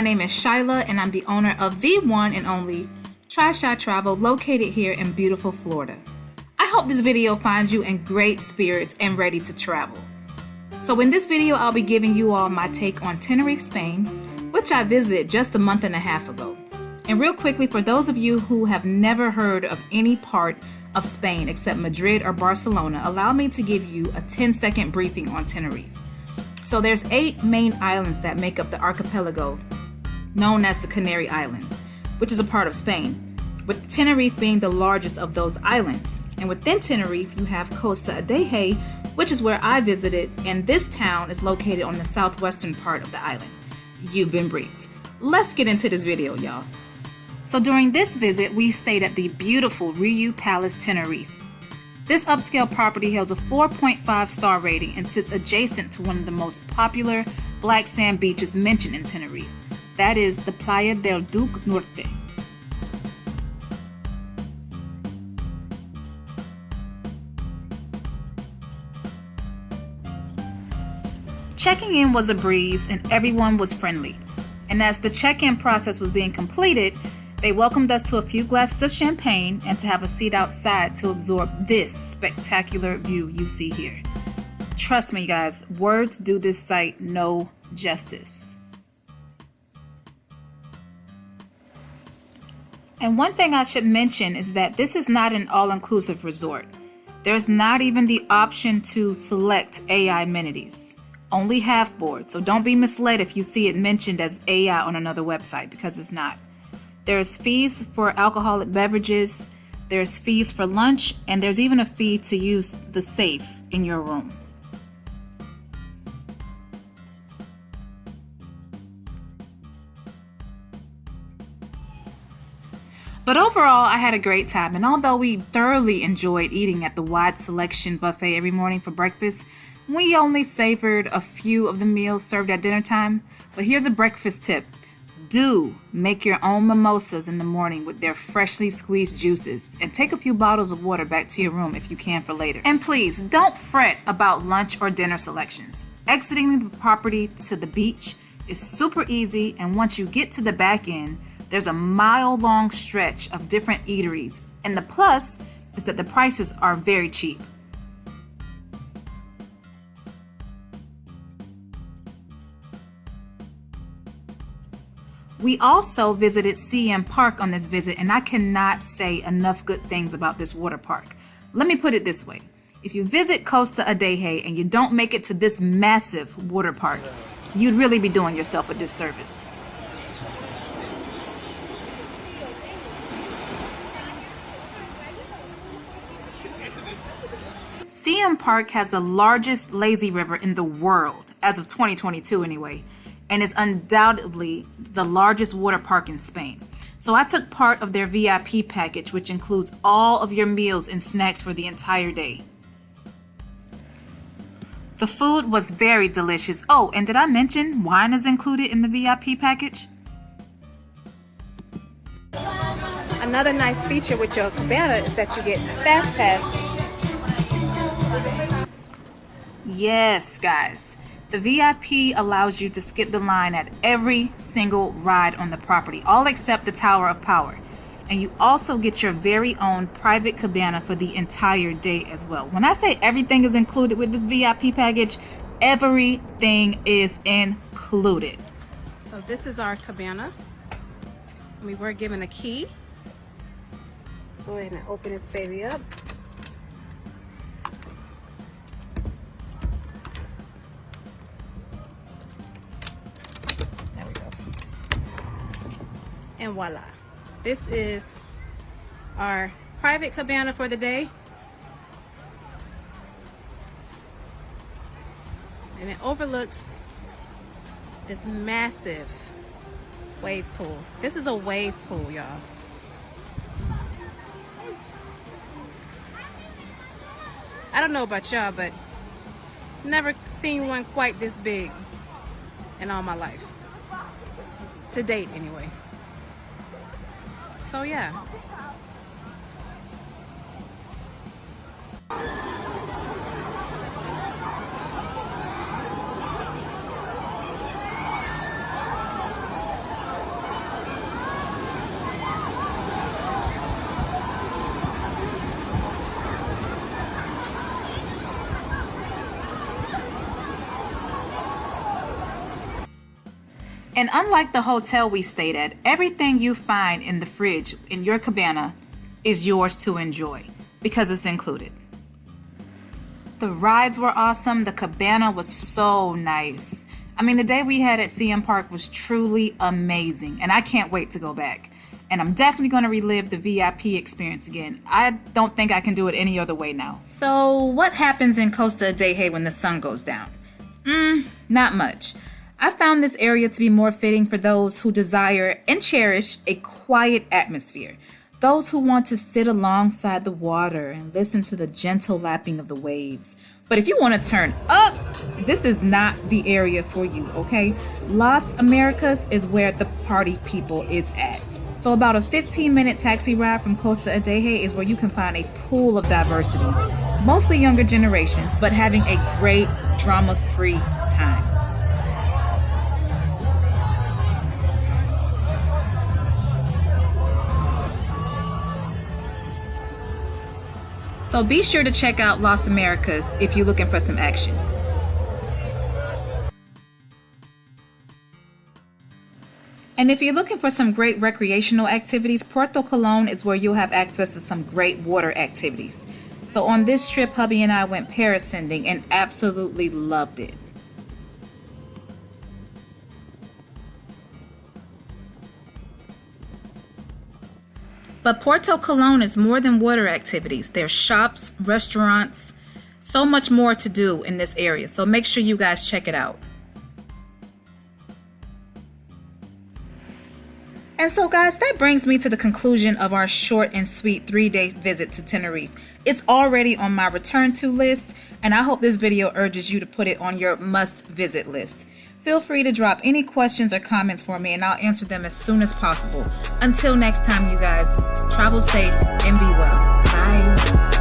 name is Shyla, and I'm the owner of the one and only TryShy Travel, located here in beautiful Florida. I hope this video finds you in great spirits and ready to travel. So in this video, I'll be giving you all my take on Tenerife, Spain, which I visited just a month and a half ago. And real quickly, for those of you who have never heard of any part of Spain except Madrid or Barcelona, allow me to give you a 10-second briefing on Tenerife. So there's 8 main islands that make up the archipelago known as the Canary Islands, which is a part of Spain, with Tenerife being the largest of those islands. And within Tenerife, you have Costa Adeje, which is where I visited, and this town is located on the southwestern part of the island. You've been briefed. Let's get into this video, y'all. So during this visit, we stayed at the beautiful RIU Palace Tenerife. This upscale property has a 4.5 star rating and sits adjacent to one of the most popular black sand beaches mentioned in Tenerife. That is the Playa del Duque Norte. Checking in was a breeze and everyone was friendly. And as the check-in process was being completed, they welcomed us to a few glasses of champagne and to have a seat outside to absorb this spectacular view you see here. Trust me, guys, words do this site no justice. And one thing I should mention is that this is not an all-inclusive resort. There's not even the option to select AI amenities. Only half board, so don't be misled if you see it mentioned as AI on another website, because it's not. There's fees for alcoholic beverages, there's fees for lunch, and there's even a fee to use the safe in your room. But overall, I had a great time, and although we thoroughly enjoyed eating at the wide selection buffet every morning for breakfast, we only savored a few of the meals served at dinner time. But here's a breakfast tip. Do make your own mimosas in the morning with their freshly squeezed juices, and take a few bottles of water back to your room if you can for later. And please don't fret about lunch or dinner selections. Exiting the property to the beach is super easy, and once you get to the back end, there's a mile-long stretch of different eateries, and the plus is that the prices are very cheap. We also visited CM Park on this visit, and I cannot say enough good things about this water park. Let me put it this way. If you visit Costa Adeje and you don't make it to this massive water park, you'd really be doing yourself a disservice. CM Park has the largest lazy river in the world, as of 2022 anyway, and is undoubtedly the largest water park in Spain. So I took part of their VIP package, which includes all of your meals and snacks for the entire day. The food was very delicious. Oh, and did I mention wine is included in the VIP package? Another nice feature with your Cabana is that you get Fastpass. Yes, guys. The VIP allows you to skip the line at every single ride on the property, all except the Tower of Power. And you also get your very own private cabana for the entire day as well. When I say everything is included with this VIP package, everything is included. So this is our cabana. We were given a key. Let's go ahead and open this baby up. And voila, this is our private cabana for the day. And it overlooks this massive wave pool. This is a wave pool, y'all. I don't know about y'all, but never seen one quite this big in all my life. To date, anyway. So yeah. And unlike the hotel we stayed at, everything you find in the fridge in your cabana is yours to enjoy because it's included. The rides were awesome. The cabana was so nice. I mean, the day we had at CM Park was truly amazing, and I can't wait to go back. And I'm definitely going to relive the VIP experience again. I don't think I can do it any other way now. So what happens in Costa Adeje when the sun goes down? Not much. I found this area to be more fitting for those who desire and cherish a quiet atmosphere. Those who want to sit alongside the water and listen to the gentle lapping of the waves. But if you want to turn up, this is not the area for you, okay? Las Americas is where the party people is at. So about a 15-minute taxi ride from Costa Adeje is where you can find a pool of diversity. Mostly younger generations, but having a great drama-free time. So be sure to check out Las Americas if you're looking for some action. And if you're looking for some great recreational activities, Puerto Colón is where you'll have access to some great water activities. So on this trip, hubby and I went parasailing and absolutely loved it. But Puerto Colón is more than water activities. There's shops, restaurants, so much more to do in this area. So make sure you guys check it out. And so guys, that brings me to the conclusion of our short and sweet 3-day visit to Tenerife. It's already on my return to list, and I hope this video urges you to put it on your must visit list. Feel free to drop any questions or comments for me and I'll answer them as soon as possible. Until next time, you guys, travel safe and be well. Bye.